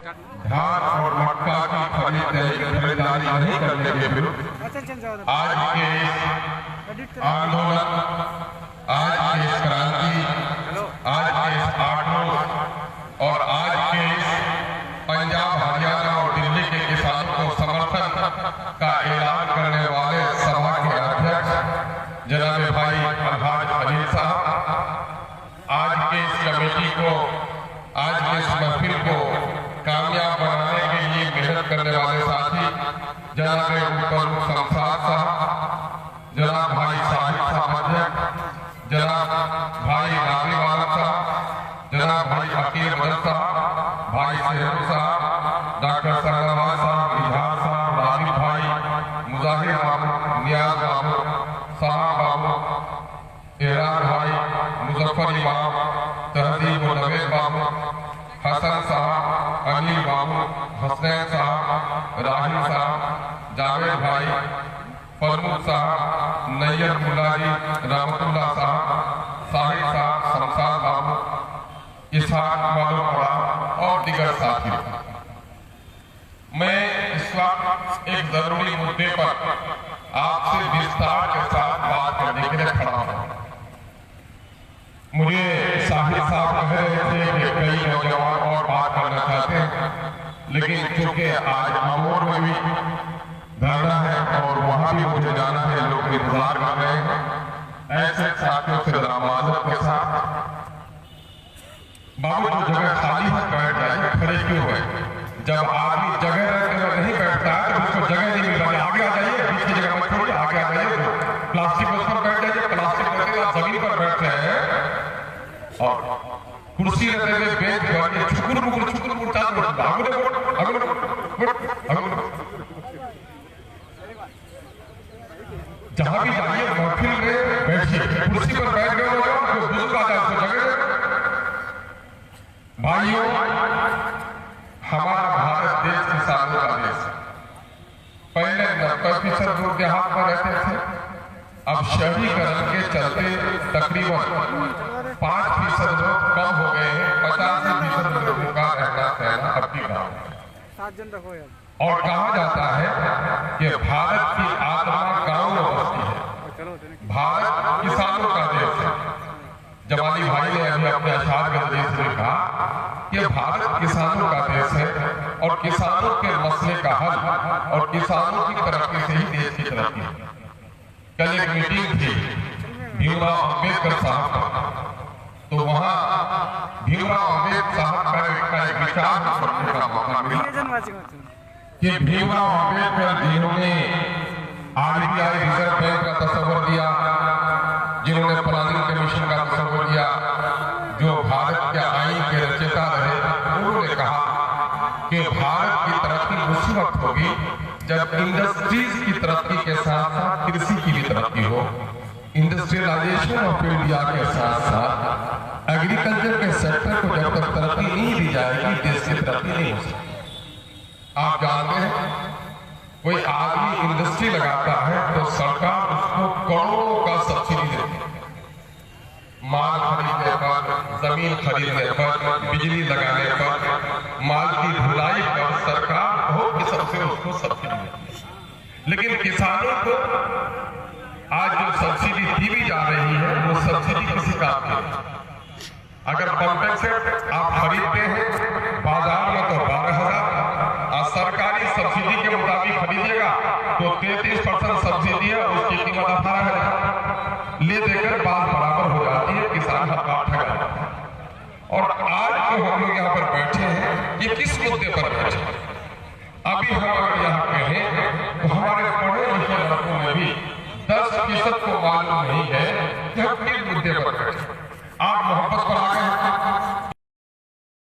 धान और मक्का की खरीदारी नहीं करने के विरुद्ध आज के आंदोलन, आज के क्रांति, आज के आक्रोश और आज के पंजाब, हरियाणा और दिल्ली के किसानों को समर्थन का ऐलान करने वाले सभा के अध्यक्ष जनाब भाई अलहाज अजीज साहब, आज के इस कमेटी को, आज के इस महफिल को कामयाब बनाने के लिए मेहनत करने वाले साथी जनाब प्रमुख शमशाद साहब, जनाब भाई साहिब साहब अध्यक्ष, जनाब भाई नारीवाला साहब, जनाब भाई अकील मदद साहब, भाई सेहरू साहब, डॉक्टर सरनवाज साहब, इजहार साहब, राजीव भाई, मुजाहिर बाबू, नियाज बाबू, साहब बाबू, एरान भाई, मुजफ्फर इमाम, तहजीब नवेद बाबू, हसन साहब, अनिल बाबू, हसनैन साहब, राहिल साहब, जावेद भाई, फरमूद साहब, नैयर मुलाजी, रहमतुल्लाह साहब, साहिब साहब, शमशाद बाबू, इसहाक मालूमपुरा और दीगर साथी। मैं इस वक्त एक जरूरी मुद्दे पर आपसे विस्तार के साथ बात करने के लिए खड़ा हूं। मुझे साहिब साहब कह रहे थे कि कई नौजवान और बात करना चाहते हैं, लेकिन चूंकि आज अमोर में भी धरना है और वहां भी मुझे जाना है, लोग इंतजार कर रहे हैं। ऐसे साथियों से जरा माजरत के साथ बाबू, जो जगह खाली है बैठ जाइए, खड़े क्यों हुए? जब आदमी जगह नहीं बैठता है तो उसको जगह नहीं मिल रही, आगे आ जाइए, बीच की जगह मत छोड़िए, आगे आ जाइए, प्लास्टिक पर बैठ जाइए। प्लास्टिक पर आप जमीन पर बैठ रहे हैं और कुर्सी रहते हुए बेंच पर छुकुर मुकुर चाल जहां भी जाइए महफिल में बैठिए, कुर्सी पर बैठ गए हो तो बुजुर्ग आ जाए उसको जगह। भाइयों, हमारा भारत देश किसानों का देश है। पहले 90% लोग देहात में रहते थे, अब शहरीकरण के चलते तकरीबन 5% लोग कम हो गए हैं। 50% लोगों का रहना सहना अब भी गाँव है। और कहा जाता है कि भारत की आत्मा गाँव में बसती है। भारत किसानों का देश है। जवानी भाई ने अभी अपने अशार के जरिए से लिखा कि भारत किसानों का देश है और किसानों के मसले का हल और किसानों की तरक्की से ही देश की तरक्की है। कल एक मीटिंग थी भीमराव अम्बेडकर साहब का, तो वहां भीमराव अम्बेडकर साहब का एक विचार सुनने का मौका मिला कि भीमराव अम्बेडकर जिन्होंने आरबीआई रिजर्व बैंक का तस्वर दिया, जिन्होंने प्लानिंग कमीशन का तस्वर दिया, जो भारत के आईन के रचयिता रहे, उन्होंने कहा कि भारत की तरक्की उसी वक्त होगी जब इंडस्ट्रीज की तरक्की के साथ साथ कृषि की भी तरक्की हो। इंडस्ट्रियलाइजेशन ऑफ इंडिया के साथ साथ एग्रीकल्चर के सेक्टर को जब तक तरक्की नहीं दी जाएगी, देश की तरक्की नहीं हो सकती। आप जानते हैं, कोई आदमी इंडस्ट्री लगाता है तो सरकार उसको करोड़ों का सब्सिडी देती है। माल खरीदने पर, जमीन खरीदने पर, बिजली लगाने पर, माल की ढुलाई पर सरकार बहुत किस्म से उसको सब्सिडी देती है। लेकिन किसानों को आज जो सब्सिडी दी भी जा रही है वो सब्सिडी किसी काम की नहीं। अगर पंपिंग सेट आप खरीदते हैं बाजार में तो 12,000 और सरकारी सब्सिडी के मुताबिक खरीदिएगा तो 33% सब्सिडी है और उसकी कीमत 18,000 ले देकर बात बराबर हो जाती है, किसान हक ठगा जाता है। और आज जो हम लोग यहाँ पर बैठे हैं ये किस मुद्दे पर बैठे हैं? अभी हम अगर यहाँ कहें तो हमारे पढ़े लिखे लड़कों में भी 10% को मालूम नहीं है